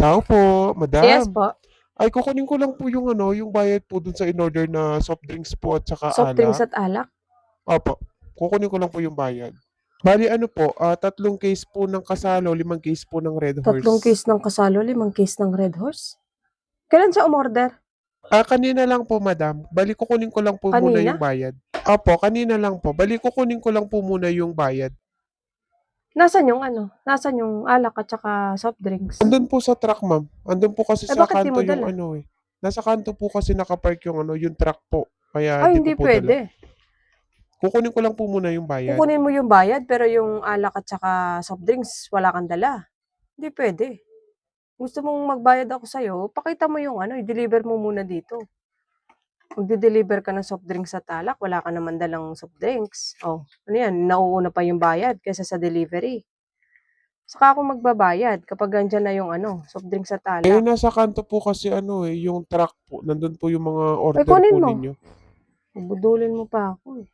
Tao po, Yes madam. po. Ay, kukunin ko lang po yung yung bayad po dun sa in-order na soft drinks po at saka Soft drinks alak. at alak? Opo, kukunin ko lang po yung bayad. Bali ano po, 3 case po ng Kasalo, 5 case po ng Red 3 Horse. case ng Kasalo, 5 case ng Red Horse? Kailan siya umorder? Kanina lang po, madam. Bali kukunin ko lang po muna Kanina? yung bayad. Opo, kanina lang po. Bali kukunin ko lang po muna yung bayad. Nasaan yung ano, nasaan yung alak at saka soft drinks? Andun po sa truck, ma'am. Andun po kasi sa Bakit di kanto mo yung dala? Nasa kanto po kasi nakapark yung truck po. Kaya Ay, di ko hindi po dala. pwede. Kukunin ko lang po muna yung bayad. Kukunin mo yung bayad pero yung alak at saka soft drinks wala kang dala. Hindi pwede. Gusto mong magbayad ako sa'yo, pakita mo yung ano, i-deliver mo muna dito. Magde-deliver ka ng soft drinks at alak, wala ka naman dalang soft drinks. Oh, ano yan, nauuna pa yung bayad kaysa sa delivery. Saka ako magbabayad kapag andyan na yung ano, soft drinks at alak. Nasa kanto po kasi yung truck po. Nandun po yung mga Ay, order kunin po mo. ninyo. Budulin mo pa ako eh.